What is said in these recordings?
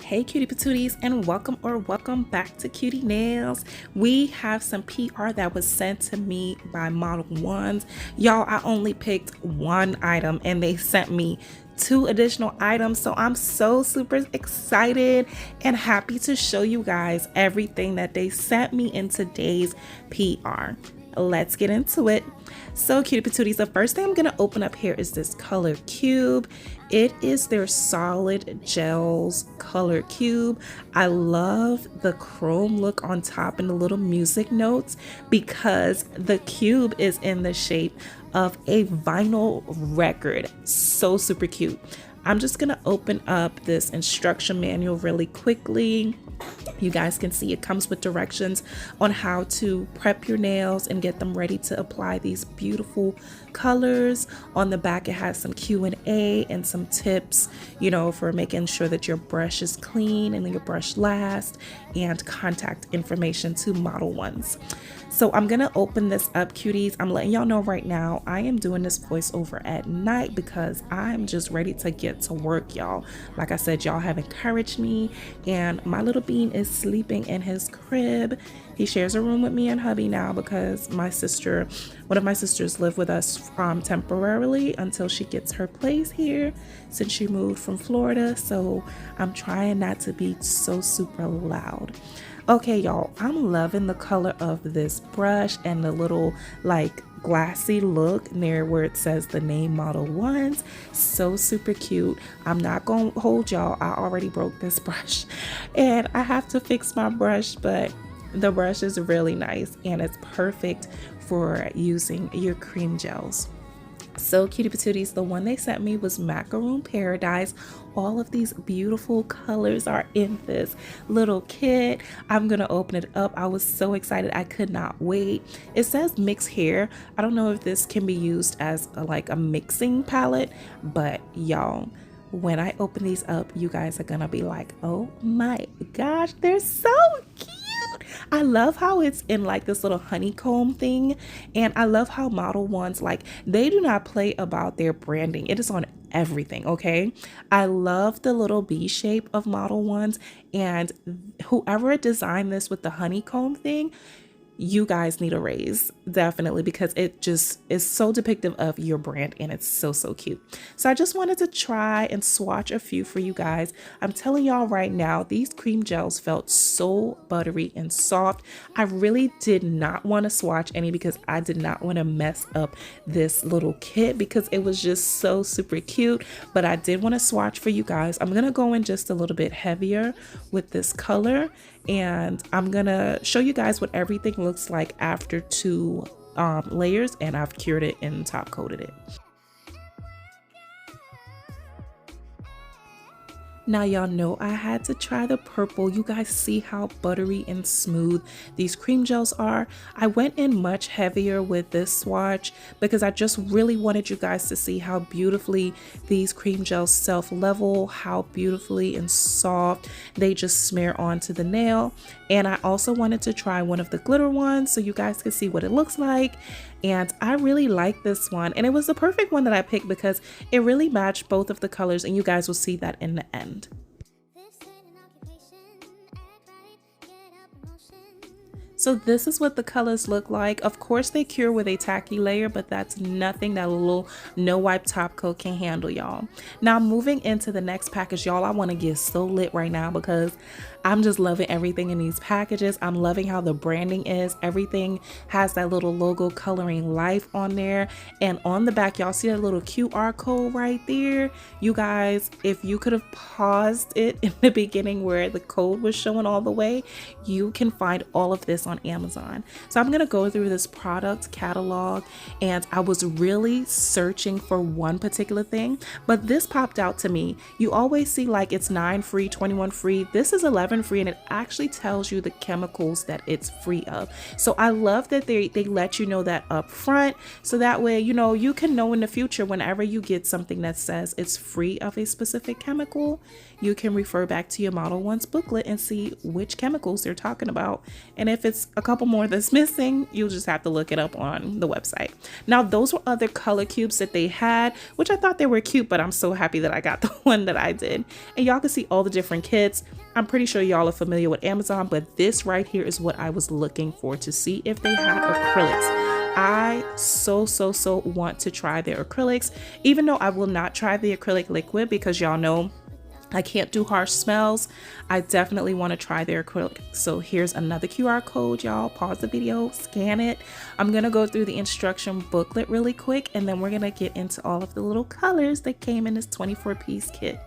Hey cutie patooties, and welcome back to Cutie Nails. We have some PR that was sent to me by Modelones. Y'all, I only picked one item and they sent me 2 additional items, so I'm so super excited and happy to show you guys everything that they sent me in today's PR. Let's get into it. So cutie patooties, the first thing I'm gonna open up here is this color cube. It is their solid gels color cube. I love the chrome look on top and the little music notes because the cube is in the shape of a vinyl record. So super cute. I'm just gonna open up this instruction manual really quickly. You guys can see it comes with directions on how to prep your nails and get them ready to apply these beautiful colors. On the back, it has some Q&A and some tips, you know, for making sure that your brush is clean and your brush lasts, and contact information to Modelones. So I'm gonna open this up, cuties. I'm letting y'all know right now, I am doing this voiceover at night because I'm just ready to get to work, y'all. Like I said, y'all have encouraged me, and my little bean is sleeping in his crib. He shares a room with me and hubby now because one of my sisters live with us temporarily until she gets her place here since she moved from Florida. So I'm trying not to be so super loud. Okay, y'all, I'm loving the color of this brush and the little like glassy look near where it says the name Modelones. So super cute. I'm not gonna hold y'all. I already broke this brush and I have to fix my brush, but the brush is really nice and it's perfect for using your cream gels. So cutie patooties, the one they sent me was Macaroon Paradise. All of these beautiful colors are in this little kit. I'm gonna open it up. I was so excited, I could not wait. It says mix hair. I don't know if this can be used as like a mixing palette, but y'all, when I open these up, you guys are gonna be like, oh my gosh, they're so cute. I love how it's in like this little honeycomb thing, and I love how Modelones, like, they do not play about their branding. It is on everything, okay? I love the little B shape of Modelones, and whoever designed this with the honeycomb thing, you guys need a raise, definitely, because it just is so depictive of your brand and it's so cute. So I just wanted to try and swatch a few for you guys. I'm telling y'all right now, these cream gels felt so buttery and soft. I really did not want to swatch any because I did not want to mess up this little kit because it was just so super cute, but I did want to swatch for you guys. I'm gonna go in just a little bit heavier with this color, and I'm gonna show you guys what everything looks like after 2 layers, and I've cured it and top coated it. Now y'all know I had to try the purple. You guys see how buttery and smooth these cream gels are. I went in much heavier with this swatch because I just really wanted you guys to see how beautifully these cream gels self-level, how beautifully and soft they just smear onto the nail. And I also wanted to try one of the glitter ones so you guys could see what it looks like. And I really like this one, and it was the perfect one that I picked because it really matched both of the colors, and you guys will see that in the end. So this is what the colors look like. Of course they cure with a tacky layer, but that's nothing that a little no wipe top coat can handle, y'all. Now moving into the next package, y'all, I want to get so lit right now because I'm just loving everything in these packages. I'm loving how the branding is. Everything has that little logo coloring life on there. And on the back, y'all see that little QR code right there? You guys, if you could have paused it in the beginning where the code was showing all the way, you can find all of this on Amazon. So I'm gonna go through this product catalog, and I was really searching for one particular thing, but this popped out to me. You always see like it's 9 free, 21 free. This is 11 paraben free, and it actually tells you the chemicals that it's free of. So I love that they let you know that up front, so that way, you know, you can know in the future whenever you get something that says it's free of a specific chemical, you can refer back to your Model 1's booklet and see which chemicals they're talking about. And if it's a couple more that's missing, you'll just have to look it up on the website. Now, those were other color cubes that they had, which I thought they were cute, but I'm so happy that I got the one that I did. And y'all can see all the different kits. I'm pretty sure y'all are familiar with Amazon, but this right here is what I was looking for, to see if they had acrylics. I so want to try their acrylics, even though I will not try the acrylic liquid because y'all know I can't do harsh smells. I definitely want to try their acrylic. So here's another QR code, y'all. Pause the video, scan it. I'm going to go through the instruction booklet really quick, and then we're going to get into all of the little colors that came in this 24-piece kit.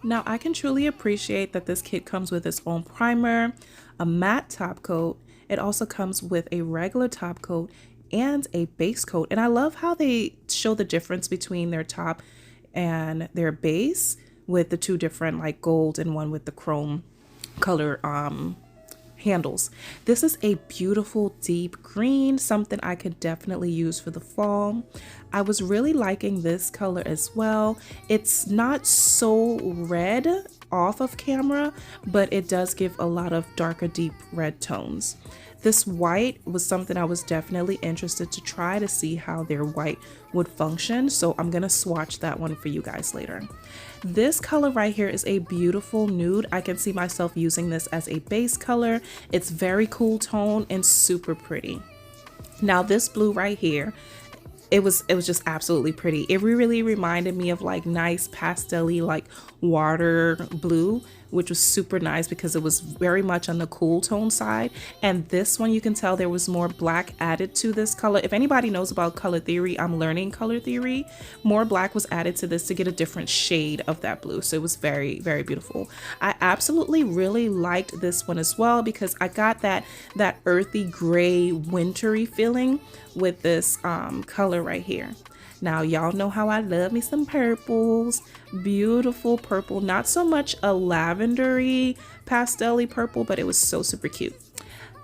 Now, I can truly appreciate that this kit comes with its own primer, a matte top coat. It also comes with a regular top coat and a base coat. And I love how they show the difference between their top and their base with the two different, like gold and one with the chrome color handles. This is a beautiful deep green, something I could definitely use for the fall. I was really liking this color as well. It's not so red off of camera, but it does give a lot of darker deep red tones. This white was something I was definitely interested to try to see how their white would function, so I'm gonna swatch that one for you guys later. This color right here is a beautiful nude. I can see myself using this as a base color. It's very cool tone and super pretty. Now this blue right here, it was just absolutely pretty. It really reminded me of like nice pastel-y like water blue, which was super nice because it was very much on the cool tone side. And this one, you can tell there was more black added to this color. If anybody knows about color theory, I'm learning color theory. More black was added to this to get a different shade of that blue. So it was very beautiful. I absolutely really liked this one as well because I got that earthy gray wintry feeling with this color right here. Now, y'all know how I love me some purples. Beautiful purple, not so much a lavendery pastel-y purple, but it was so super cute.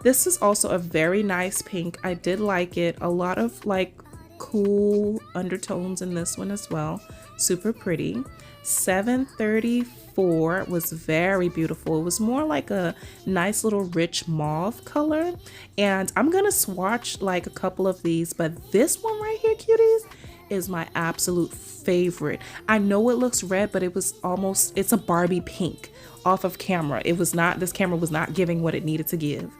This is also a very nice pink. I did like it. A lot of like cool undertones in this one as well. Super pretty. 734 was very beautiful. It was more like a nice little rich mauve color. And I'm gonna swatch like a couple of these, but this one right here, cuties, is my absolute favorite. I know it looks red, but it was almost, it's a Barbie pink off of camera. It was not, this camera was not giving what it needed to give.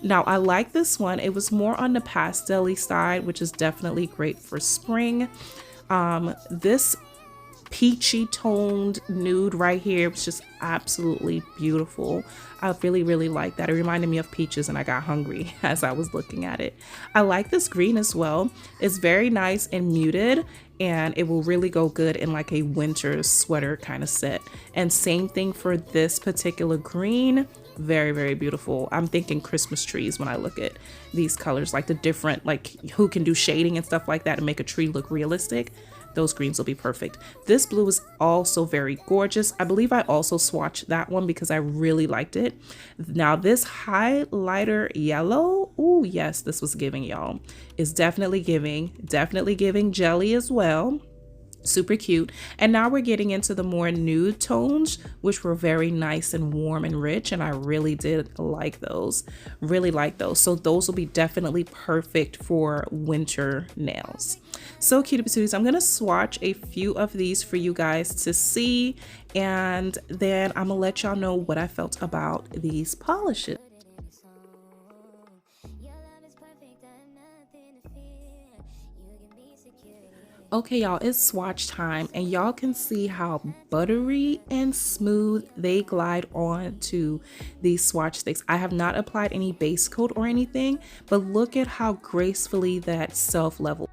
Now I like this one. It was more on the pastel-y side, which is definitely great for spring. This peachy toned nude right here was just absolutely beautiful. I really like that. It reminded me of peaches and I got hungry as I was looking at it. I like this green as well. It's very nice and muted, and it will really go good in like a winter sweater kind of set. And same thing for this particular green. Very beautiful. I'm thinking Christmas trees when I look at these colors, like the different, like who can do shading and stuff like that and make a tree look realistic. Those greens will be perfect. This blue is also very gorgeous. I believe I also swatched that one because I really liked it. Now this highlighter yellow, oh yes, this was giving, y'all. It's definitely giving jelly as well. Super cute. And now we're getting into the more nude tones, which were very nice and warm and rich, and I really did like those. So those will be definitely perfect for winter nails. So cutie patooties, I'm gonna swatch a few of these for you guys to see, and then I'm gonna let y'all know what I felt about these polishes. Okay, y'all, it's swatch time, and y'all can see how buttery and smooth they glide on to these swatch sticks. I have not applied any base coat or anything, but look at how gracefully that self level.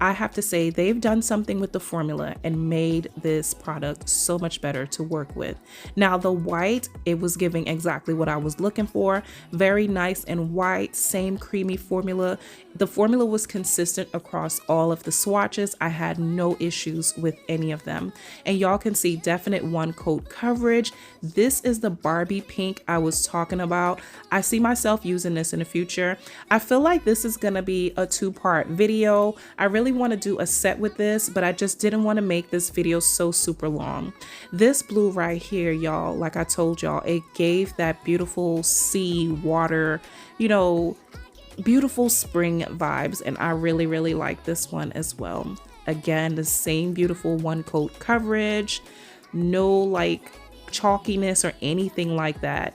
I have to say they've done something with the formula and made this product so much better to work with. Now the white, it was giving exactly what I was looking for. Very nice and white, same creamy formula. The formula was consistent across all of the swatches. I had no issues with any of them. And y'all can see definite one coat coverage. This is the Barbie pink I was talking about. I see myself using this in the future. I feel like this is gonna be a two-part video. I really want to do a set with this, but I just didn't want to make this video so super long. This blue right here, y'all, like I told y'all, it gave that beautiful sea water, you know, beautiful spring vibes, and I really like this one as well. Again, the same beautiful one coat coverage, no like chalkiness or anything like that,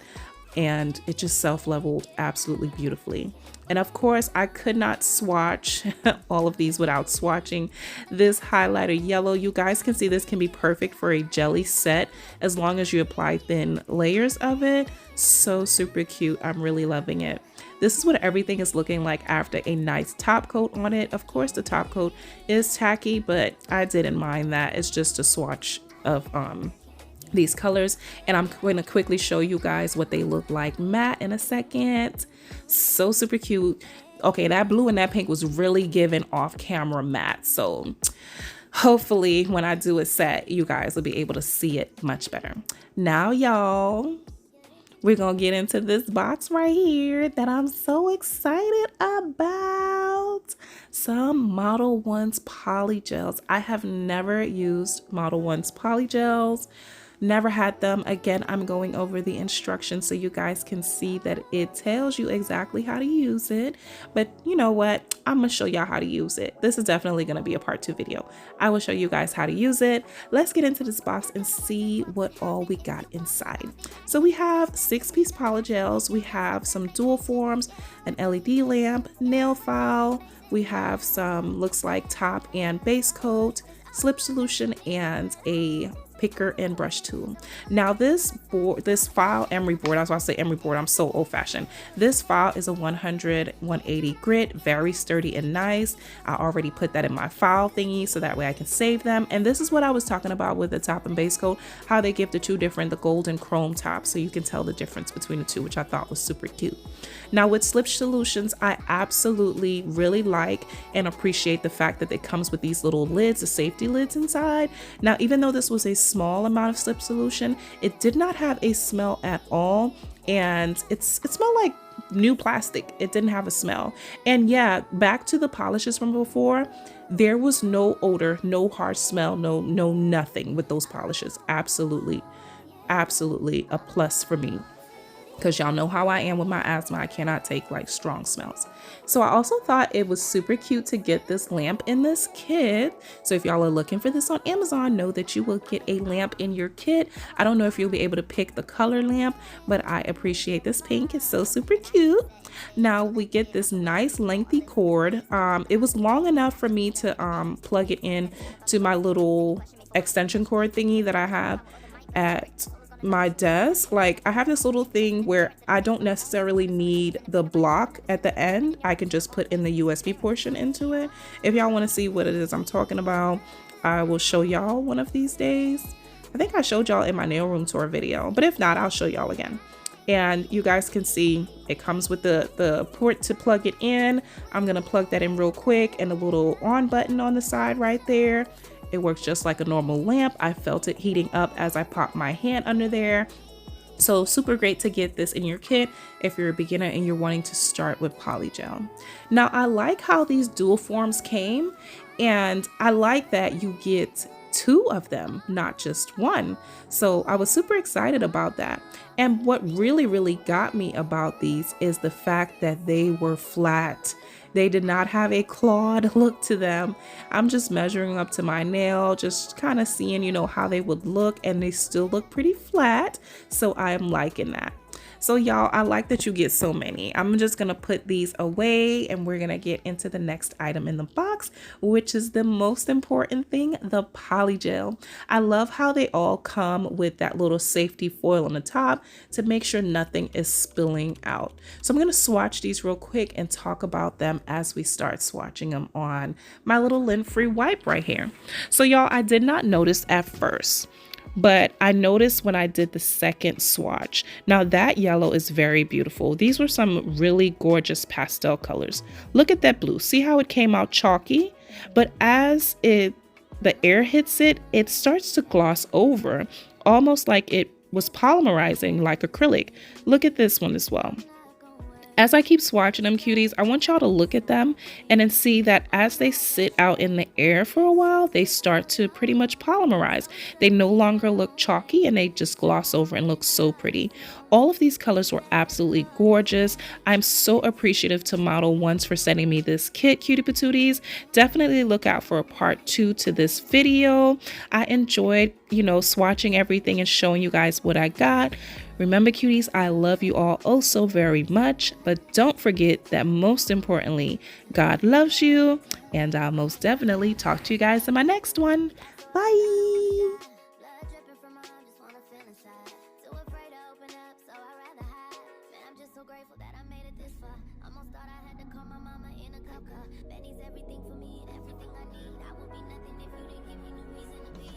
and it just self-leveled absolutely beautifully. And of course, I could not swatch all of these without swatching this highlighter yellow. You guys can see this can be perfect for a jelly set as long as you apply thin layers of it. So super cute. I'm really loving it. This is what everything is looking like after a nice top coat on it. Of course, the top coat is tacky, but I didn't mind that. It's just a swatch of these colors, and I'm going to quickly show you guys what they look like matte in a second. So super cute. Okay, that blue and that pink was really giving off camera matte, so hopefully when I do a set, you guys will be able to see it much better. Now y'all, we're gonna get into this box right here that I'm so excited about. Some Modelones Poly Gels. I have never used Modelones Poly Gels. Never had them. Again, I'm going over the instructions so you guys can see that it tells you exactly how to use it. But you know what? I'm gonna show y'all how to use it. This is definitely gonna be a part 2 video. I will show you guys how to use it. Let's get into this box and see what all we got inside. So we have 6-piece poly gels. We have some dual forms, an LED lamp, nail file. We have some, looks like top and base coat, slip solution, and a picker and brush tool. Now this file emery board, I was about to say emery board, I'm so old fashioned. This file is a 100/180 grit, very sturdy and nice. I already put that in my file thingy so that way I can save them. And this is what I was talking about with the top and base coat, how they give the two different, the gold and chrome top, so you can tell the difference between the two, which I thought was super cute. Now with slip solutions, I absolutely really like and appreciate the fact that it comes with these little lids, the safety lids inside. Now, even though this was a small amount of slip solution, it did not have a smell at all, and it smelled like new plastic. It didn't have a smell. And yeah, back to the polishes from before, there was no odor, no harsh smell, no nothing with those polishes. Absolutely a plus for me, because y'all know how I am with my asthma. I cannot take like strong smells. So I also thought it was super cute to get this lamp in this kit. So if y'all are looking for this on Amazon, know that you will get a lamp in your kit. I don't know if you'll be able to pick the color lamp, but I appreciate this pink. It's so super cute. Now we get this nice lengthy cord. It was long enough for me to plug it in to my little extension cord thingy that I have at my desk. Like, I have this little thing where I don't necessarily need the block at the end. I can just put in the USB portion into it. If y'all want to see what it is I'm talking about, I will show y'all one of these days. I think I showed y'all in my nail room tour video, but if not, I'll show y'all again. And you guys can see it comes with the port to plug it in. I'm gonna plug that in real quick, and a little on button on the side right there. It works just like a normal lamp. I felt it heating up as I popped my hand under there. So super great to get this in your kit if you're a beginner and you're wanting to start with poly gel. Now I like how these dual forms came, and I like that you get 2 of them, not just 1. So I was super excited about that. And what really got me about these is the fact that they were flat. They did not have a clawed look to them. I'm just measuring up to my nail, just kind of seeing, you know, how they would look, and they still look pretty flat. So I am liking that. So y'all, I like that you get so many. I'm just gonna put these away and we're gonna get into the next item in the box, which is the most important thing, the poly gel. I love how they all come with that little safety foil on the top to make sure nothing is spilling out. So I'm gonna swatch these real quick and talk about them as we start swatching them on my little lint-free wipe right here. So y'all, I did not notice at first, but I noticed when I did the second swatch. Now that yellow is very beautiful. These were some really gorgeous pastel colors. Look at that blue. See how it came out chalky? But as the air hits it, it starts to gloss over, almost like it was polymerizing like acrylic. Look at this one as well. As I keep swatching them, cuties, I want y'all to look at them and then see that as they sit out in the air for a while, they start to pretty much polymerize. They no longer look chalky and they just gloss over and look so pretty. All of these colors were absolutely gorgeous. I'm so appreciative to Modelones for sending me this kit, cutie patooties. Definitely look out for a part 2 to this video. I enjoyed, swatching everything and showing you guys what I got. Remember, cuties, I love you all oh so very much, but don't forget that most importantly, God loves you, and I'll most definitely talk to you guys in my next one. Bye! Everything for me and everything I need. I would be nothing if you didn't give me no reason to be.